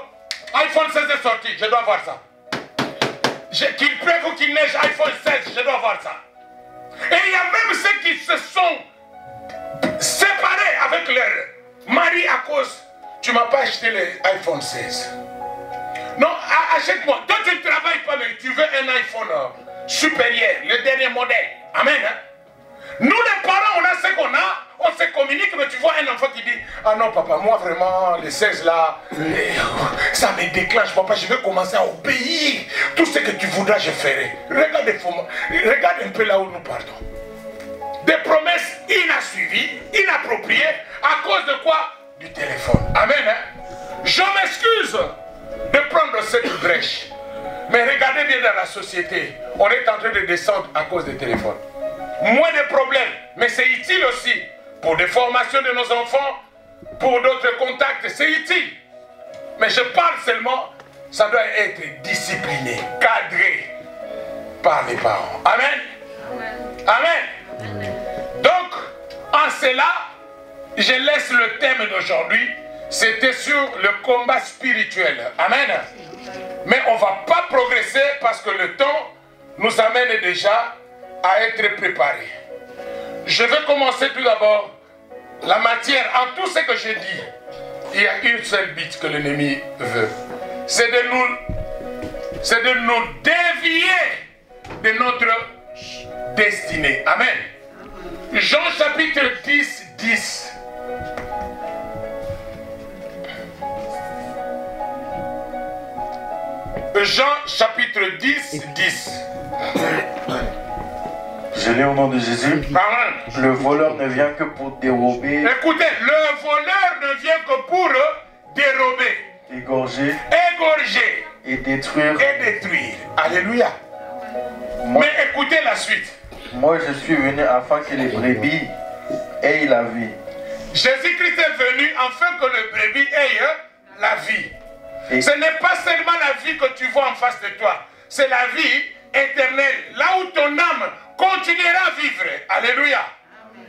iPhone 16 est sorti, je dois voir ça. Qu'il pleuve ou qu'il neige, iPhone 16, je dois voir ça. Et il y a même ceux qui se sont séparés avec leur mari à cause, tu ne m'as pas acheté l'iPhone 16. Non, achète-moi. Toi, tu ne travailles pas, mais tu veux un iPhone supérieur, le dernier modèle. Amen. Hein? Nous, les parents, on a ce qu'on a, on se communique, mais tu vois un enfant qui dit, ah non, papa, moi vraiment, les 16 là, ça me déclenche, papa, je vais commencer à obéir. Tout ce que tu voudras, je ferai. Regarde un peu là où nous partons. des promesses inassuivies, inappropriées, à cause de quoi? Du téléphone. Amen. Hein? Je m'excuse de prendre cette brèche. Mais regardez bien dans la société, on est en train de descendre à cause des téléphones. Moins de problèmes, mais c'est utile aussi pour des formations de nos enfants, pour d'autres contacts, c'est utile. Mais je parle seulement, ça doit être discipliné, cadré par les parents. Amen. Amen. Donc, en cela, je laisse le thème d'aujourd'hui. C'était sur le combat spirituel. Amen. Mais on ne va pas progresser parce que le temps nous amène déjà à être préparés. Je vais commencer tout d'abord la matière. En tout ce que j'ai dit, il y a une seule bite que l'ennemi veut. C'est de nous dévier de notre destinée. Amen. Jean chapitre 10, 10. Jean chapitre 10, 10. Je lis au nom de Jésus. Amen. Le voleur ne vient que pour dérober. Écoutez, le voleur ne vient que pour dérober, Égorger. Égorger Et détruire. Et détruire. Alléluia. Mais écoutez la suite. Moi je suis venu afin que les brebis aient la vie. Jésus-Christ est venu afin que le brebis ait la vie. Et ce n'est pas seulement la vie que tu vois en face de toi, c'est la vie éternelle, là où ton âme continuera à vivre. Alléluia. Amen.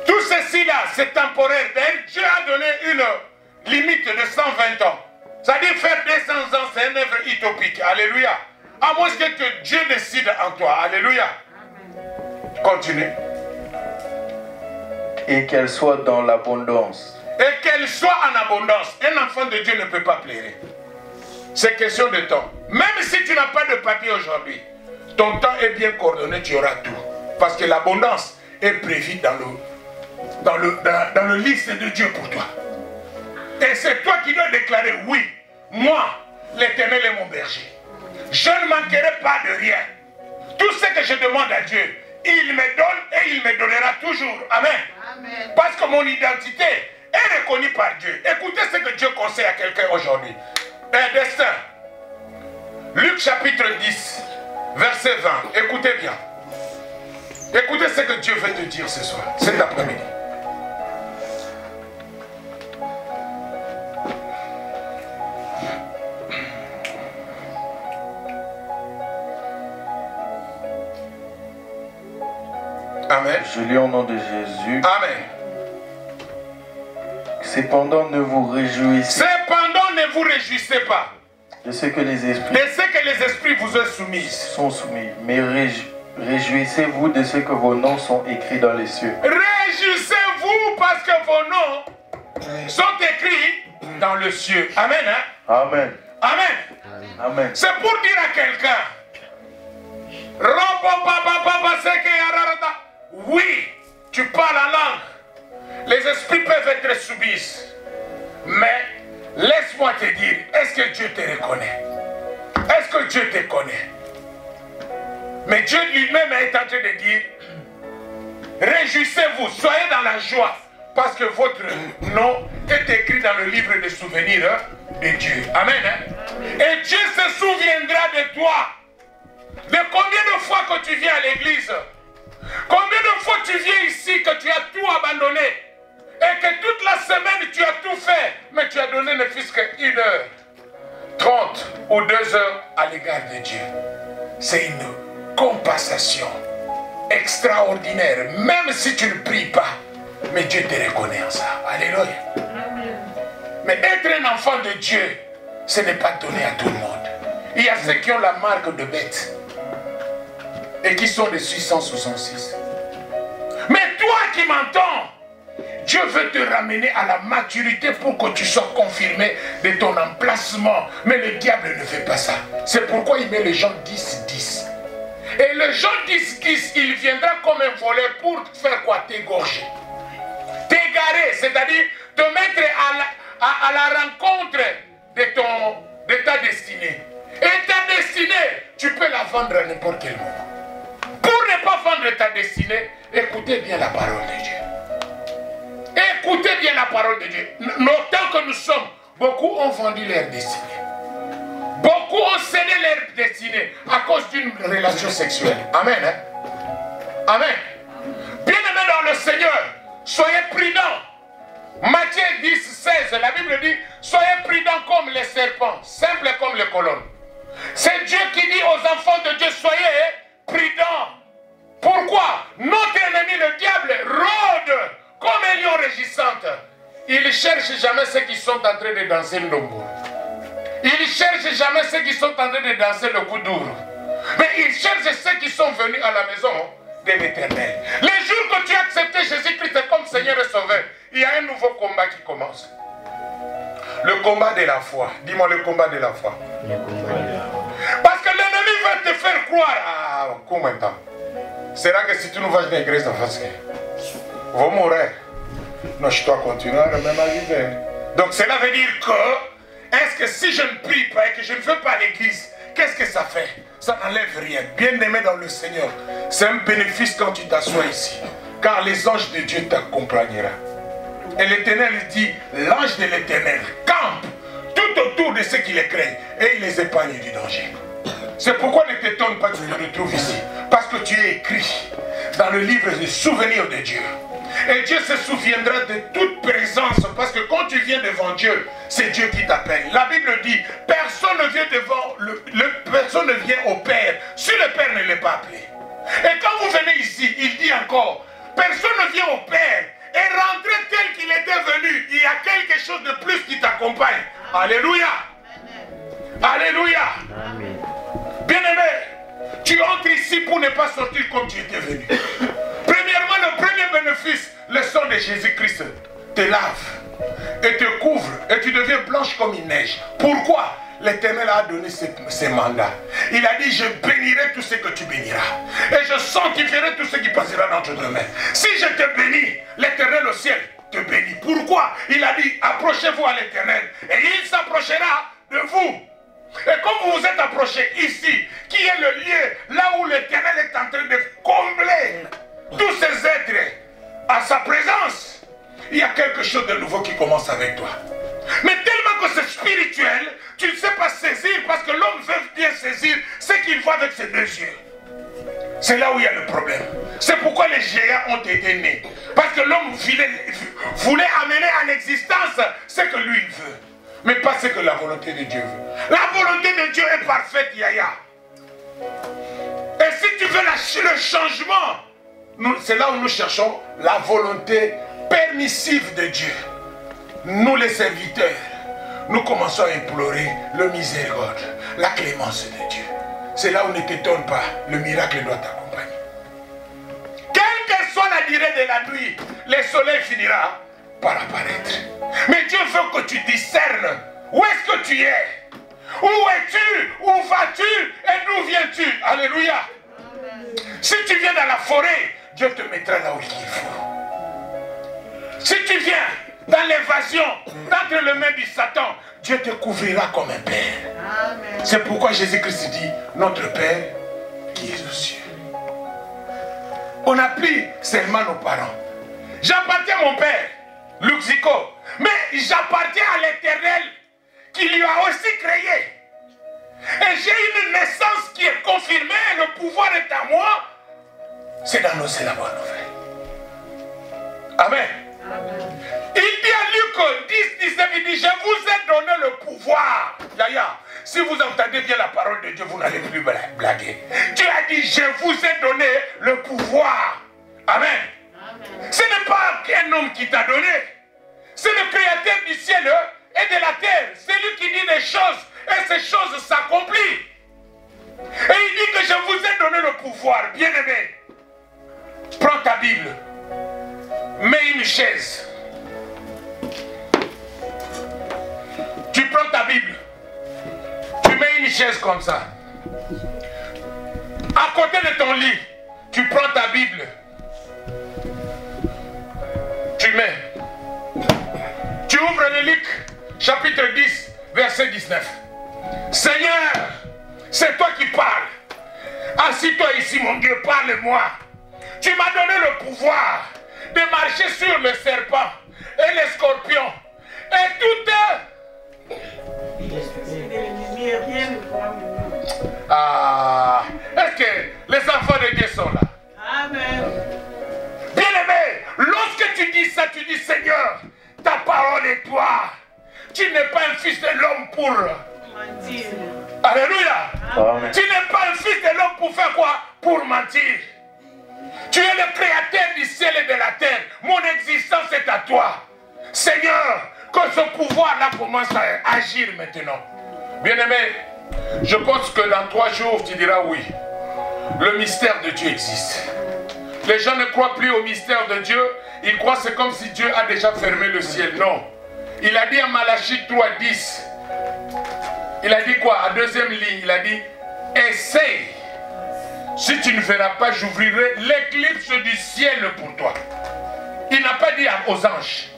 Tout ceci là, c'est temporaire. D'ailleurs, Dieu a donné une limite de 120 ans. C'est-à-dire faire 200 ans, c'est une œuvre utopique. Alléluia. À moins que Dieu décide en toi. Alléluia. Amen. Continue. Et qu'elle soit dans l'abondance. Et qu'elle soit en abondance. Un enfant de Dieu ne peut pas plaire. C'est question de temps. Même si tu n'as pas de papier aujourd'hui, ton temps est bien coordonné, tu auras tout. Parce que l'abondance est prévue dans le liste de Dieu pour toi. Et c'est toi qui dois déclarer, oui, moi, l'Éternel est mon berger. Je ne manquerai pas de rien. Tout ce que je demande à Dieu, il me donne et il me donnera toujours. Amen. Amen. Parce que mon identité est reconnue par Dieu. Écoutez ce que Dieu conseille à quelqu'un aujourd'hui. Un destin. Luc chapitre 10, verset 20. Écoutez bien. Écoutez ce que Dieu veut te dire ce soir, cet après-midi. Amen. Je lis au nom de Jésus. Amen. Cependant, ne vous réjouissez. Cependant, ne vous réjouissez pas. De ce que les esprits. De ce que les esprits vous ont soumis. Sont soumis. Mais réjouissez-vous de ce que vos noms sont écrits dans les cieux. Réjouissez-vous parce que vos noms sont écrits dans le ciel. Amen. Hein? Amen. Amen. Amen. C'est pour dire à quelqu'un. Oui, tu parles en langue. Les esprits peuvent être soumis. Mais laisse-moi te dire, est-ce que Dieu te reconnaît? Est-ce que Dieu te connaît? Mais Dieu lui-même est en train de dire, réjouissez-vous, soyez dans la joie, parce que votre nom est écrit dans le livre des souvenirs de Dieu. Amen. Hein? Et Dieu se souviendra de toi. De combien de fois que tu viens à l'église, combien de fois tu viens ici que tu as tout abandonné et que toute la semaine tu as tout fait, mais tu as donné ne fût-ce que 1h30 ou 2 heures à l'égard de Dieu. C'est une compensation extraordinaire, même si tu ne pries pas, mais Dieu te reconnaît en ça. Alléluia. Mais être un enfant de Dieu, ce n'est pas donné à tout le monde. Il y a ceux qui ont la marque de bête et qui sont des 666. Mais toi qui m'entends, Dieu veut te ramener à la maturité pour que tu sois confirmé de ton emplacement. Mais le diable ne fait pas ça. C'est pourquoi il met les gens 10-10. Et le Jean 10-10, il viendra comme un voleur pour faire quoi? T'égorger. T'égarer, c'est-à-dire te mettre à la rencontre de ta destinée. Et ta destinée, tu peux la vendre à n'importe quel moment. Pour ne pas vendre ta destinée, écoutez bien la parole de Dieu. Écoutez bien la parole de Dieu. Notant que nous sommes, beaucoup ont vendu leur destinée. Beaucoup ont cédé leur destinée à cause d'une relation sexuelle. Amen. Hein? Amen. Bien-aimés dans le Seigneur, soyez prudents. Matthieu 10, 16, la Bible dit, soyez prudents comme les serpents, simples comme les colomnes. C'est Dieu qui dit aux enfants de Dieu, soyez prudents. Pourquoi? Notre ennemi, le diable, rôde comme un lion régissante. Il ne cherche jamais ceux qui sont en train de danser le nombo. Il ne cherche jamais ceux qui sont en train de danser le koudour. Mais il cherche ceux qui sont venus à la maison de l'Éternel. Les jours que tu as accepté Jésus-Christ comme Seigneur et Sauveur, il y a un nouveau combat qui commence. Le combat de la foi. Dis-moi le combat de la foi. Parce que l'ennemi va te faire croire. Ah, combien de temps? Será que si tu ne vas pas à l'église, tu vas mourir. Non, je dois continuer à même arriver. Donc cela veut dire que, est-ce que si je ne prie pas et que je ne vais pas à l'église, qu'est-ce que ça fait? Ça n'enlève rien. Bien-aimé dans le Seigneur, c'est un bénéfice quand tu t'assois ici. Car les anges de Dieu t'accompagneront. Et l'Éternel dit, l'ange de l'Éternel campe tout autour de ceux qui les craignent et il les épargne du danger. C'est pourquoi ne t'étonne pas que tu te retrouves ici. Parce que tu es écrit dans le livre des souvenirs de Dieu. Et Dieu se souviendra de toute présence. Parce que quand tu viens devant Dieu, c'est Dieu qui t'appelle. La Bible dit, personne ne vient devant personne ne vient au Père si le Père ne l'est pas appelé. Et quand vous venez ici, il dit encore, personne ne vient au Père et rentrer tel qu'il était venu. Il y a quelque chose de plus qui t'accompagne. Alléluia. Alléluia. Bien-aimé, tu entres ici pour ne pas sortir comme tu étais venu. Premièrement, le premier bénéfice, le sang de Jésus-Christ te lave et te couvre et tu deviens blanche comme une neige. Pourquoi? L'Éternel a donné ses mandats. Il a dit, je bénirai tout ce que tu béniras. Et je sanctifierai tout ce qui passera dans tes mains. Si je te bénis, l'Éternel au ciel te bénit. Pourquoi? Il a dit, approchez-vous à l'Éternel et il s'approchera de vous. Et comme vous vous êtes approchés ici, qui est le lieu là où l'Éternel est en train de combler tous ces êtres à sa présence, il y a quelque chose de nouveau qui commence avec toi. Mais tellement que c'est spirituel, tu ne sais pas saisir parce que l'homme veut bien saisir ce qu'il voit avec ses deux yeux. C'est là où il y a le problème. C'est pourquoi les géants ont été nés. Parce que l'homme voulait amener en existence ce que lui il veut. Mais pas ce que la volonté de Dieu veut. La volonté de Dieu est parfaite, Yaya. Et si tu veux le changement, c'est là où nous cherchons la volonté permissive de Dieu. Nous les serviteurs, nous commençons à implorer le miséricorde, la clémence de Dieu. C'est là où ne t'étonne pas, le miracle doit t'accompagner. Quelle que soit la durée de la nuit, le soleil finira par apparaître. Mais Dieu veut que tu discernes où est-ce que tu es. Où es-tu? Où vas-tu? Et d'où viens-tu? Alléluia. Si tu viens dans la forêt, Dieu te mettra là où il faut. Si tu viens dans l'évasion, entre les mains du Satan, Dieu te couvrira comme un père. C'est pourquoi Jésus-Christ dit, notre Père qui est aux cieux. On n'a plus seulement nos parents. J'appartiens à mon père, Luxico, mais j'appartiens à l'Éternel qui lui a aussi créé. Et j'ai une naissance qui est confirmée, le pouvoir est à moi. C'est d'annoncer la bonne nouvelle. Amen. Il dit à Luc 10, 19, il dit, je vous ai donné le pouvoir. Yaya, si vous entendez bien la parole de Dieu, vous n'allez plus blaguer. Dieu a dit, je vous ai donné le pouvoir. Amen. Ce n'est pas un homme qui t'a donné. C'est le créateur du ciel et de la terre. C'est lui qui dit des choses et ces choses s'accomplissent. Et il dit que je vous ai donné le pouvoir. Bien-aimé, prends ta Bible. Mets une chaise. Tu prends ta Bible. Tu mets une chaise comme ça. À côté de ton lit, tu prends ta Bible. Tu mets. Tu ouvres le Luc, chapitre 10, verset 19. Seigneur, c'est toi qui parles. Assis-toi ici, mon Dieu, parle-moi. Tu m'as donné le pouvoir de marcher sur le serpent et les scorpions. Et tout est-ce que les enfants de Dieu sont là? Amen. Bien-aimé, lorsque tu dis ça, tu dis Seigneur, ta parole est toi. Tu n'es pas un fils de l'homme pour Mentir. Alléluia. Amen. Tu n'es pas un fils de l'homme pour faire quoi? Pour mentir. Tu es le créateur du ciel et de la terre. Mon existence est à toi. Seigneur, que ce pouvoir-là commence à agir maintenant. Bien-aimé, je pense que dans 3 jours, tu diras oui. Le mystère de Dieu existe. Les gens ne croient plus au mystère de Dieu. Ils croient que c'est comme si Dieu a déjà fermé le ciel. Non. Il a dit en Malachie 3:10. Il a dit quoi? À deuxième ligne, il a dit essaye. Si tu ne verras pas, j'ouvrirai l'éclipse du ciel pour toi. Il n'a pas dit aux anges.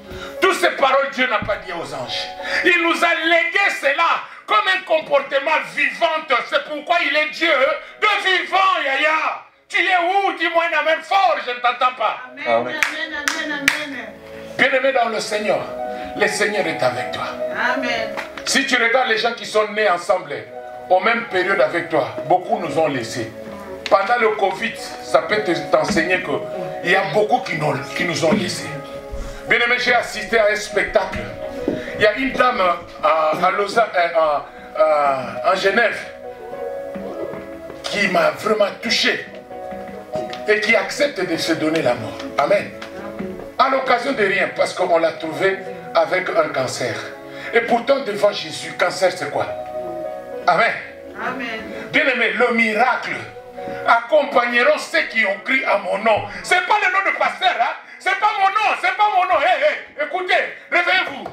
Toutes ces paroles, Dieu n'a pas dit aux anges. Il nous a légué cela comme un comportement vivant. C'est pourquoi il est Dieu de vivant, Yaya. Tu es où? Dis-moi une amen fort, je ne t'entends pas. Amen. Amen. Amen. Amen. Bien-aimé dans le Seigneur, le Seigneur est avec toi. Amen. Si tu regardes les gens qui sont nés ensemble, aux mêmes périodes avec toi, beaucoup nous ont laissés. Pendant le Covid, ça peut t'enseigner qu'il y a beaucoup qui nous ont laissés. Bien-aimé, j'ai assisté à un spectacle. Il y a une dame à Lausanne, en Genève qui m'a vraiment touché et qui accepte de se donner la mort. Amen. À l'occasion de rien, parce qu'on l'a trouvé avec un cancer. Et pourtant, devant Jésus, cancer c'est quoi? Amen. Amen. Bien-aimé, le miracle accompagneront ceux qui ont crié à mon nom. Ce n'est pas le nom de pasteur, hein? C'est pas mon nom, c'est pas mon nom. Écoutez, réveillez-vous.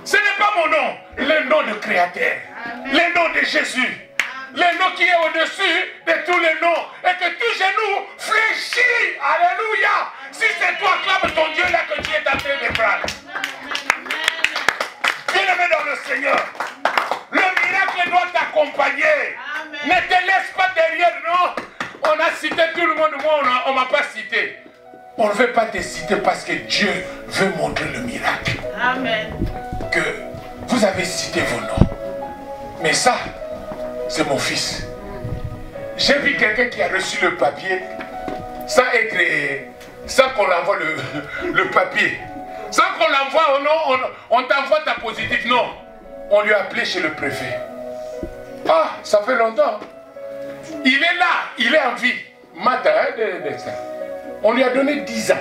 Ce n'est pas mon nom, le nom de Créateur. Amen. Le nom de Jésus. Le nom qui est au-dessus de tous les noms. Et que tout genou fléchit. Alléluia. Si c'est toi, clame ton Dieu là que tu es en train de prendre. Bien-aimé dans le Seigneur, le miracle doit t'accompagner. Amen. Ne te laisse pas derrière, non. On a cité tout le monde, moi on ne m'a pas cité. On ne veut pas te citer parce que Dieu veut montrer le miracle. Amen. Que vous avez cité vos noms. Mais ça, c'est mon fils. J'ai vu quelqu'un qui a reçu le papier sans qu'on l'envoie le papier. Sans qu'on l'envoie, oh non, on t'envoie ta positive. Non, on lui a appelé chez le préfet. Ah, ça fait longtemps. Il est là, il est en vie. Matin, on lui a donné 10 ans.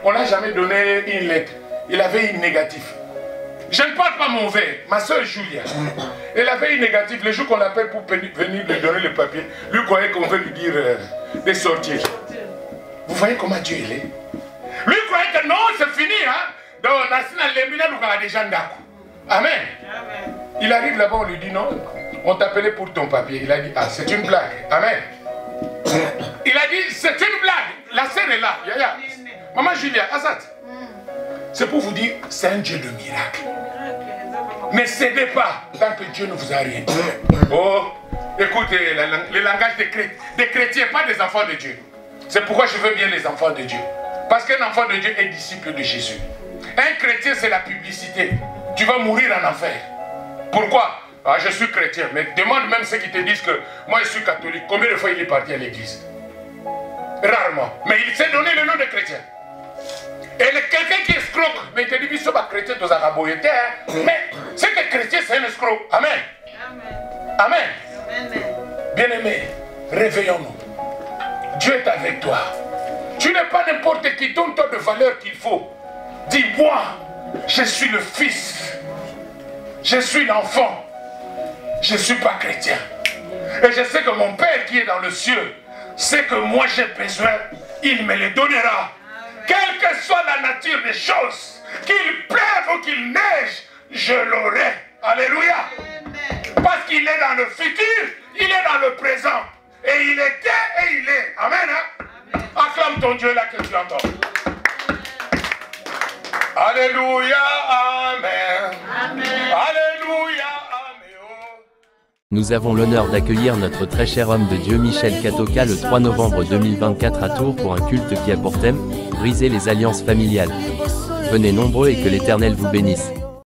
On n'a jamais donné une lettre. Il avait une négative. Je ne parle pas mauvais. Ma soeur Julia, elle avait une négative. Le jour qu'on l'appelle pour venir lui donner le papier, lui croyait qu'on veut lui dire de sortir. Vous voyez comment Dieu il est? Lui croyait que non, c'est fini. Hein? Donc, on a déjà Amen. Amen. Il arrive là-bas, on lui dit non, on t'appelait pour ton papier. Il a dit, ah, c'est une blague. Amen. Il a dit, c'est une blague. La scène est là. Yaya. Maman Julia, Azat. C'est pour vous dire, c'est un Dieu de miracle. Ne cédez pas tant que Dieu ne vous a rien dit. Oh, écoutez, le langage des chrétiens, pas des enfants de Dieu. C'est pourquoi je veux bien les enfants de Dieu. Parce qu'un enfant de Dieu est disciple de Jésus. Un chrétien, c'est la publicité. Tu vas mourir en enfer. Pourquoi? Ah, je suis chrétien. Mais demande même ceux qui te disent que moi je suis catholique. Combien de fois il est parti à l'église? Rarement. Mais il s'est donné le nom de chrétien. Et quelqu'un qui escroque, mais il te dit, que chrétien, tu as mais c'est que chrétien, c'est un escroc. Amen. Amen. Amen. Bien-aimé, réveillons-nous. Dieu est avec toi. Tu n'es pas n'importe qui, donne-toi de valeur qu'il faut. Dis-moi, je suis le fils. Je suis l'enfant. Je ne suis pas chrétien. Et je sais que mon Père qui est dans le ciel sait que moi j'ai besoin, il me le donnera. Quelle que soit la nature des choses, qu'il pleuve ou qu'il neige, je l'aurai. Alléluia. Parce qu'il est dans le futur, il est dans le présent. Et il était et il est. Amen. Hein? Acclame ton Dieu là que tu entends. Alléluia. Amen. Amen. Alléluia. Nous avons l'honneur d'accueillir notre très cher homme de Dieu Michel Katoka le 3 novembre 2024 à Tours pour un culte qui a pour thème « Briser les alliances familiales ». Venez nombreux et que l'Éternel vous bénisse.